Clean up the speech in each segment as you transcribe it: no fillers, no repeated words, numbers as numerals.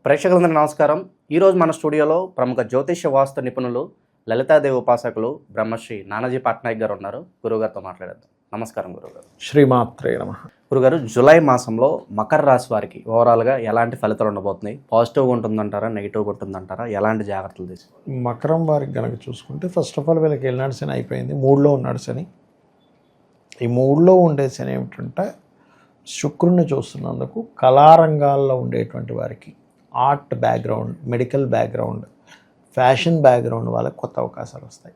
ప్రేక్షకులందరికీ నమస్కారం. ఈరోజు మన స్టూడియోలో ప్రముఖ జ్యోతిష్య వాస్తు నిపుణులు లలితాదేవి ఉపాసకులు బ్రహ్మశ్రీ నానాజీ పట్నాయక్ గారు ఉన్నారు. గురుగారితో మాట్లాడేద్దాం. నమస్కారం గురుగారు. శ్రీమాత్రే నమః. గురుగారు, జూలై మాసంలో మకర రాశి వారికి ఓవరాల్గా ఎలాంటి ఫలితాలు ఉండబోతున్నాయి? పాజిటివ్గా ఉంటుందంటారా, నెగిటివ్గా ఉంటుందంటారా? ఎలాంటి జాగ్రత్తలు తీసుకోవాలి? మకరం వారికి కనుక చూసుకుంటే ఫస్ట్ ఆఫ్ ఆల్ వీళ్ళకి ఏలినాటి శని అయిపోయింది, మూడులో ఉన్నాడు శని. ఈ మూడులో ఉండే శని ఏమిటంటే శుక్రుడిని చూస్తున్నందుకు కళారంగాల్లో ఉండేటువంటి వారికి art background, medical background, fashion background వాళ్ళకి కొత్త అవకాశాలు వస్తాయి.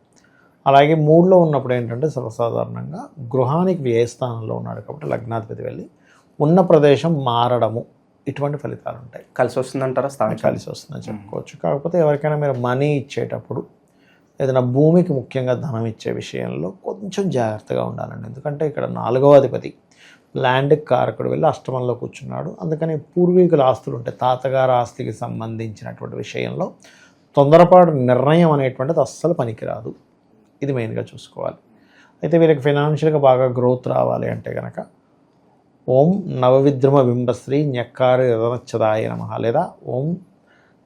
అలాగే మూడులో ఉన్నప్పుడు ఏంటంటే సర్వసాధారణంగా గృహానికి వ్యయస్థానంలో ఉన్నాడు కాబట్టి లగ్నాధిపతి వెళ్ళి ఉన్న ప్రదేశం మారడము, ఇటువంటి ఫలితాలు ఉంటాయి. కలిసి వస్తుందంటారా? కలిసి వస్తుందని చెప్పుకోవచ్చు. కాకపోతే ఎవరికైనా మీరు మనీ ఇచ్చేటప్పుడు ఏదైనా భూమికి ముఖ్యంగా ధనం ఇచ్చే విషయంలో కొంచెం జాగ్రత్తగా ఉండాలండి. ఎందుకంటే ఇక్కడ 4వ అధిపతి ల్యాండ్ కారకుడు వెళ్ళి అష్టమంలో కూర్చున్నాడు. అందుకని పూర్వీకుల ఆస్తులు ఉంటాయి, తాతగారి ఆస్తికి సంబంధించినటువంటి విషయంలో తొందరపాటు నిర్ణయం అనేటువంటిది అస్సలు పనికిరాదు. ఇది మెయిన్గా చూసుకోవాలి. అయితే వీళ్ళకి ఫైనాన్షియల్గా బాగా గ్రోత్ రావాలి అంటే కనుక ఓం నవవిద్రుమ బింబశ్రీ న్యక్కారి రథనచ్చదాయ నమః లేదా ఓం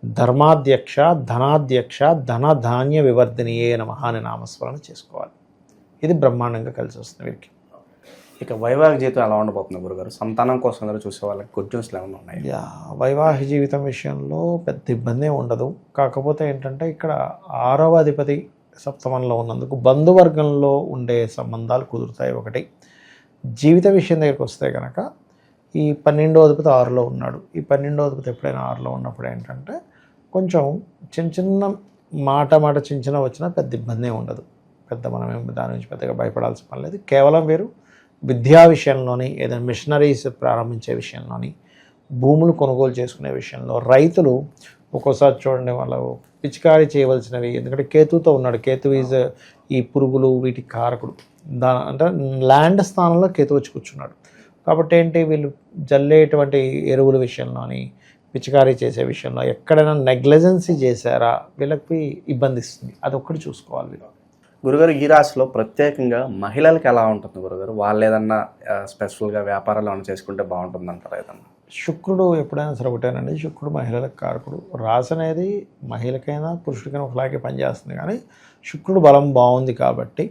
ధర్మాధ్యక్ష ధనాధ్యక్ష ధనధాన్య వివర్ధినియే నమః అని నామస్మరణ చేసుకోవాలి. ఇది బ్రహ్మాండంగా కలిసి వస్తుంది వీరికి. ఇక వైవాహిక జీవితం ఎలా ఉండబోతుంది గురుగారు? సంతానం కోసం అందరూ చూసే వాళ్ళకి గుడ్ న్యూస్లు ఏమైనా ఉన్నాయి? వైవాహిక జీవితం విషయంలో పెద్ద ఇబ్బంది ఉండదు. కాకపోతే ఏంటంటే ఇక్కడ 6వ అధిపతి సప్తమంలో ఉన్నందుకు బంధువర్గంలో ఉండే సంబంధాలు కుదురుతాయి. ఒకటి జీవిత విషయం దగ్గరికి వస్తే కనుక ఈ 12వ అధిపతి 6లో ఉన్నాడు. ఈ 12వ అధిపతి ఎప్పుడైనా 6లో ఉన్నప్పుడు ఏంటంటే కొంచెం చిన్న మాట చిన్న వచ్చినా పెద్ద ఇబ్బంది ఉండదు. మనం దాని నుంచి పెద్దగా భయపడాల్సిన పని లేదు. కేవలం వీరు విద్యా విషయంలోని, ఏదైనా మిషనరీస్ ప్రారంభించే విషయంలోని, భూములు కొనుగోలు చేసుకునే విషయంలో, రైతులు ఒక్కోసారి చూడండి వాళ్ళు పిచికారీ చేయవలసినవి, ఎందుకంటే కేతుతో ఉన్నాడు. కేతు ఈజ్ ఈ పురుగులు వీటికి కారకుడు. అంటే ల్యాండ్ స్థానంలో కేతు వచ్చి కూర్చున్నాడు. కాబట్టి ఏంటి, వీళ్ళు జల్లేటువంటి ఎరువుల విషయంలోని, పిచికారీ చేసే విషయంలో ఎక్కడైనా నెగ్లిజెన్సీ చేశారా వీళ్ళకి ఇబ్బంది ఇస్తుంది. అదొక్కటి చూసుకోవాలి వీళ్ళు. గురుగారు, ఈ రాశిలో ప్రత్యేకంగా మహిళలకు ఎలా ఉంటుంది గురుగారు? వాళ్ళు ఏదన్నా స్పెషల్గా వ్యాపారాలు ఏమైనా చేసుకుంటే బాగుంటుంది అంటారా? ఏదన్నా శుక్రుడు ఎప్పుడైనా సరే ఒకటేనండి, శుక్రుడు మహిళలకు కారకుడు. రాశి అనేది మహిళకైనా పురుషుడికైనా ఒకలాగే పనిచేస్తుంది. కానీ శుక్రుడు బలం బాగుంది కాబట్టి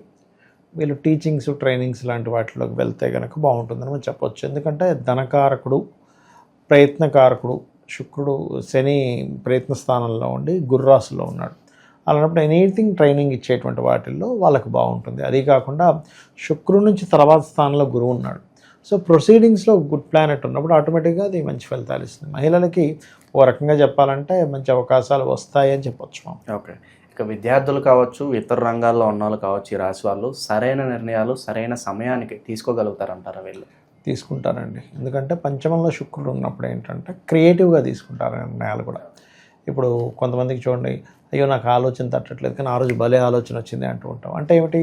వీళ్ళు టీచింగ్స్, ట్రైనింగ్స్ లాంటి వాటిలోకి వెళ్తే కనుక బాగుంటుందని మనం చెప్పొచ్చు. ఎందుకంటే ధనకారకుడు, ప్రయత్నకారకుడు శుక్రుడు, శని ప్రయత్న స్థానంలో ఉండి గుర్రాసులో ఉన్నాడు. అలాంటప్పుడు ఎనీథింగ్ ట్రైనింగ్ ఇచ్చేటువంటి వాటిల్లో వాళ్ళకు బాగుంటుంది. అది కాకుండా శుక్రుడి నుంచి తర్వాత స్థానంలో గురువు ఉన్నాడు. సో ప్రొసీడింగ్స్లో గుడ్ ప్లానెట్ ఉన్నప్పుడు ఆటోమేటిక్గా అది మంచి ఫలితాలు ఇస్తుంది. మహిళలకి ఓ రకంగా చెప్పాలంటే మంచి అవకాశాలు వస్తాయి అని చెప్పొచ్చు మనం. ఓకే. ఇక విద్యార్థులు కావచ్చు, ఇతర రంగాల్లో ఉన్న వాళ్ళు కావచ్చు, ఈ రాశి వాళ్ళు సరైన నిర్ణయాలు సరైన సమయానికి తీసుకోగలుగుతారంటారా? వీళ్ళు తీసుకుంటారండి. ఎందుకంటే పంచమంలో శుక్రుడు ఉన్నప్పుడు ఏంటంటే క్రియేటివ్గా తీసుకుంటారు నిర్ణయాలు కూడా. ఇప్పుడు కొంతమందికి చూడండి, అయ్యో నాకు ఆలోచన తట్టట్లేదు కానీ ఆ రోజు భలే ఆలోచన వచ్చింది అంటూ ఉంటాం. అంటే ఏమిటి,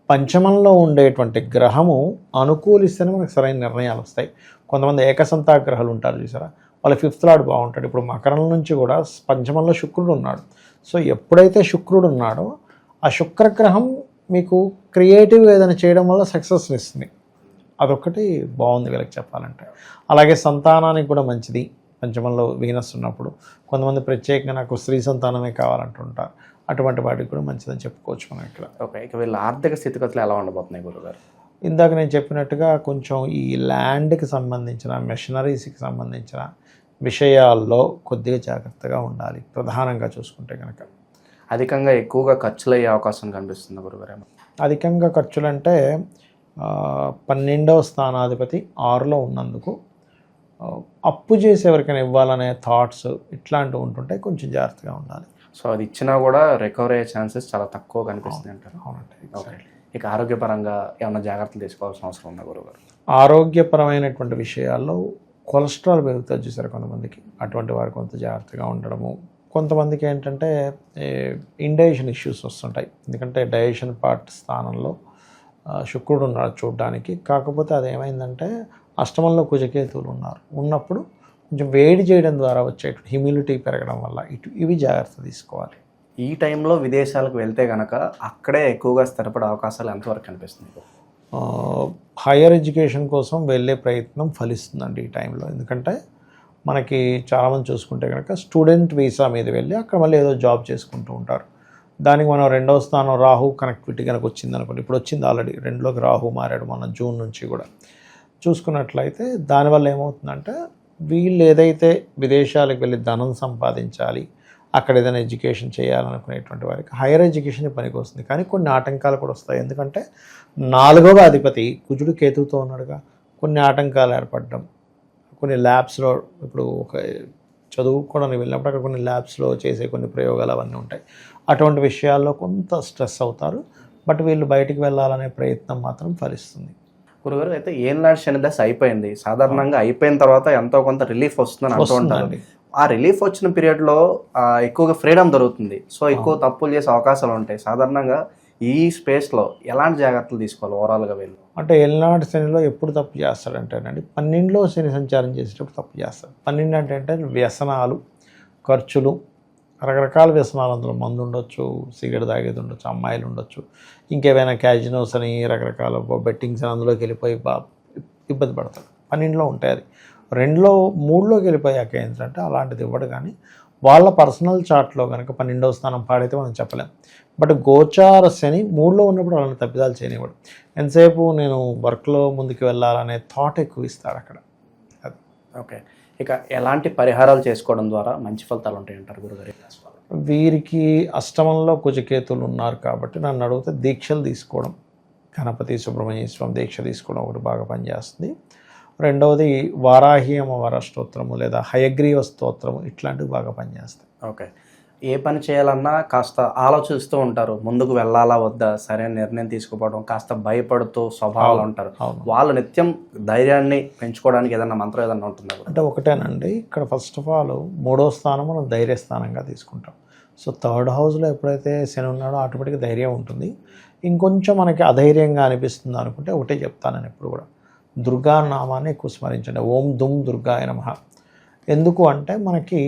పంచమంలో ఉండేటువంటి గ్రహము అనుకూలిస్తేనే మనకు సరైన నిర్ణయాలు వస్తాయి. కొంతమంది ఏకసంతా గ్రహాలు ఉంటారు చూసారా, వాళ్ళ 5th లార్డ్ బాగుంటాడు. ఇప్పుడు మకరం నుంచి కూడా పంచమంలో శుక్రుడు ఉన్నాడు. సో ఎప్పుడైతే శుక్రుడు ఉన్నాడో ఆ శుక్రగ్రహం మీకు క్రియేటివ్గా ఏదైనా చేయడం వల్ల సక్సెస్ని ఇస్తుంది. అదొక్కటి బాగుంది వీళ్ళకి చెప్పాలంటే. అలాగే సంతానానికి కూడా మంచిది. పంచమంలో వీనస్ ఉన్నప్పుడు కొంతమంది ప్రత్యేకంగా నాకు స్త్రీ సంతానమే కావాలంటుంటారు. అటువంటి వాటికి కూడా మంచిదని చెప్పుకోవచ్చు మనం ఇక్కడ. ఓకే. ఇక వీళ్ళ ఆర్థిక స్థితిగతులు ఎలా ఉండబోతున్నాయి గురుగారు? ఇందాక నేను చెప్పినట్టుగా కొంచెం ఈ ల్యాండ్కి సంబంధించిన, మెషినరీస్కి సంబంధించిన విషయాల్లో కొద్దిగా జాగ్రత్తగా ఉండాలి. ప్రధానంగా చూసుకుంటే కనుక అధికంగా ఎక్కువగా ఖర్చులు అయ్యే అవకాశం కనిపిస్తుంది గురుగారు. అధికంగా ఖర్చులంటే 12వ స్థానాధిపతి 6లో ఉన్నందుకు అప్పు చేసి ఎవరికైనా ఇవ్వాలనే థాట్స్ ఇట్లాంటివి ఉంటుంటాయి. కొంచెం జాగ్రత్తగా ఉండాలి. సో అది ఇచ్చినా కూడా రికవరీ అయ్యే ఛాన్సెస్ చాలా తక్కువ కనిపిస్తుంది అంటారు. అవునండి. ఓకే. ఇక ఆరోగ్యపరంగా ఏమైనా జాగ్రత్తలు తీసుకోవాల్సిన అవసరం ఉందా గురుగారు? ఆరోగ్యపరమైనటువంటి విషయాల్లో కొలెస్ట్రాల్ పెరుగుతుంది చూసారు కొంతమందికి. అటువంటి వారు కొంత జాగ్రత్తగా ఉండడము. కొంతమందికి ఏంటంటే ఇండైజెషన్ ఇష్యూస్ వస్తుంటాయి. ఎందుకంటే డైజెషన్ పార్ట్ స్థానంలో శుక్రుడు ఉన్నాడు చూడడానికి. కాకపోతే అదేమైందంటే అష్టమంలో కుజకేతువులు ఉన్నప్పుడు కొంచెం వేడి చేయడం ద్వారా వచ్చేటువంటి హ్యూమిడిటీ పెరగడం వల్ల ఇవి జాగ్రత్త తీసుకోవాలి. ఈ టైంలో విదేశాలకు వెళ్తే కనుక అక్కడే ఎక్కువగా స్థిరపడే అవకాశాలు ఎంతవరకు కనిపిస్తుంది? హైయర్ ఎడ్యుకేషన్ కోసం వెళ్ళే ప్రయత్నం ఫలిస్తుందండి ఈ టైంలో. ఎందుకంటే మనకి చాలామంది చూసుకుంటే కనుక స్టూడెంట్ వీసా మీద వెళ్ళి అక్కడ మళ్ళీ ఏదో జాబ్ చేసుకుంటూ ఉంటారు. దానికి మనం రెండవ స్థానం రాహు కనెక్టివిటీ కనుక వచ్చింది అనుకోండి, ఇప్పుడు వచ్చింది ఆల్రెడీ 2లోకి రాహు మారాడు మన జూన్ నుంచి కూడా చూసుకున్నట్లయితే దానివల్ల ఏమవుతుందంటే వీళ్ళు ఏదైతే విదేశాలకు వెళ్ళి ధనం సంపాదించాలి, అక్కడ ఏదైనా ఎడ్యుకేషన్ చేయాలనుకునేటువంటి వారికి హైయర్ ఎడ్యుకేషన్ పనికి వస్తుంది. కానీ కొన్ని ఆటంకాలు కూడా వస్తాయి. ఎందుకంటే 4వ అధిపతి కుజుడు కేతువుతో ఉన్నాడుగా, కొన్ని ఆటంకాలు ఏర్పడడం, కొన్ని ల్యాబ్స్లో ఇప్పుడు ఒక చదువుకోవడానికి వెళ్ళినప్పుడు అక్కడ కొన్ని ల్యాబ్స్లో చేసే కొన్ని ప్రయోగాలు అవన్నీ ఉంటాయి. అటువంటి విషయాల్లో కొంత స్ట్రెస్ అవుతారు. బట్ వీళ్ళు బయటికి వెళ్ళాలనే ప్రయత్నం మాత్రం ఫలిస్తుంది. గురుగారు అయితే ఏనాడు శని దశ అయిపోయింది, సాధారణంగా అయిపోయిన తర్వాత ఎంతో కొంత రిలీఫ్ వస్తుందని అంటూ ఉంటారు. ఆ రిలీఫ్ వచ్చిన పీరియడ్లో ఎక్కువగా ఫ్రీడమ్ దొరుకుతుంది. సో ఎక్కువ తప్పులు చేసే అవకాశాలు ఉంటాయి. సాధారణంగా ఈ స్పేస్లో ఎలాంటి జాగ్రత్తలు తీసుకోవాలి ఓవరాల్గా వీళ్ళు? అంటే ఏలినాటి శనిలో ఎప్పుడు తప్పు చేస్తాడంటేనండి 12లో శని సంచారం చేసేటప్పుడు తప్పు చేస్తాడు. 12 అంటే వ్యసనాలు, ఖర్చులు, రకరకాల వ్యసనాలు. అందులో మందు ఉండొచ్చు, సిగరెట్ తాగేది ఉండొచ్చు, అమ్మాయిలు ఉండొచ్చు, ఇంకేమైనా క్యాజినోస్ అని రకరకాల బెట్టింగ్స్ అని అందులోకి వెళ్ళిపోయి ఇబ్బంది పడతాడు. 12లో ఉంటాయి. అది 2లో 3లోకి వెళ్ళిపోయాక ఏంటంటే అలాంటిది ఇవ్వడు. కానీ వాళ్ళ పర్సనల్ చార్ట్లో కనుక 12వ స్థానం పాడైతే మనం చెప్పలేం. బట్ గోచార శని 3లో ఉన్నప్పుడు అలాంటి తప్పిదాలు చేయనివ్వడు. ఎంతసేపు నేను వర్క్లో ముందుకు వెళ్ళాలనే థాట్ ఎక్కువ ఇస్తాడు అక్కడ. అది ఓకే. ఇక ఎలాంటి పరిహారాలు చేసుకోవడం ద్వారా మంచి ఫలితాలు ఉంటాయి అంటారు గురుగారు? వీరికి అష్టమంలో కుజకేతులు ఉన్నారు కాబట్టి నన్ను అడిగితే దీక్షలు తీసుకోవడం, గణపతి సుబ్రహ్మణ్య స్వామి దీక్ష తీసుకోవడం ఒకటి బాగా పనిచేస్తుంది. రెండవది వారాహి అమ్మవారి స్తోత్రము లేదా హయగ్రీవ స్తోత్రము ఇట్లాంటివి బాగా పనిచేస్తాయి. ఓకే. ఏ పని చేయాలన్నా కాస్త ఆలోచిస్తూ ఉంటారు, ముందుకు వెళ్ళాలా వద్దా, సరైన నిర్ణయం తీసుకోవడం, కాస్త భయపడుతూ స్వభావాలు ఉంటారు. వాళ్ళు నిత్యం ధైర్యాన్ని పెంచుకోవడానికి ఏదైనా మంత్రం ఏదైనా ఉంటుందా? అంటే ఒకటేనండి, ఇక్కడ ఫస్ట్ ఆఫ్ ఆల్ 3వ స్థానం మనం ధైర్యస్థానంగా తీసుకుంటాం. సో 3rd హౌస్లో ఎప్పుడైతే శని ఉన్నాడో ఆటోమేటిక్గా ధైర్యం ఉంటుంది. ఇంకొంచెం మనకి అధైర్యంగా అనిపిస్తుంది అనుకుంటే ఒకటే చెప్తాను నేను ఎప్పుడు కూడా, దుర్గా నామాన్ని ఎక్కువ స్మరించండి. ఓం దుమ్ దుర్గాయ నమః. ఎందుకు అంటే మనకి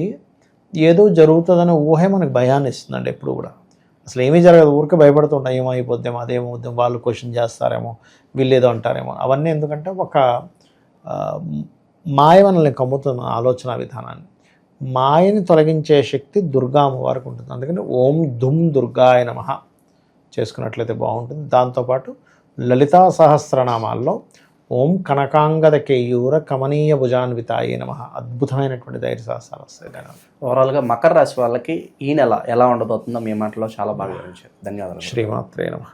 ఏదో జరుగుతుందనే ఊహే మనకు భయాన్ని ఇస్తుందండి ఎప్పుడు కూడా. అసలు ఏమీ జరగదు, ఊరికే భయపడుతుంటాం, ఏమైపోద్దాం, అదేమవుద్దాం, వాళ్ళు క్వశ్చన్ చేస్తారేమో, వీళ్ళు ఏదో అంటారేమో. అవన్నీ ఎందుకంటే ఒక మాయ మనల్ని కమ్ముతున్న ఆలోచన విధానాన్ని. మాయని తొలగించే శక్తి దుర్గా అమ్మవారికి ఉంటుంది. అందుకని ఓం దుమ్ దుర్గాయ నమః చేసుకున్నట్లయితే బాగుంటుంది. దాంతోపాటు లలితా సహస్రనామాల్లో ఓం కనకాంగద కేయూర కమనీయ భుజాన్వితాయ నమః అద్భుతమైనటువంటి ధైర్య సాహసాలు వస్తాయి. ఓవరాల్గా మకర రాశి వాళ్ళకి ఈ నెల ఎలా ఉండబోతుందో మీ మాటలో చాలా బాగా వివరించారు. ధన్యవాదాలు. శ్రీమాత్రే నమః.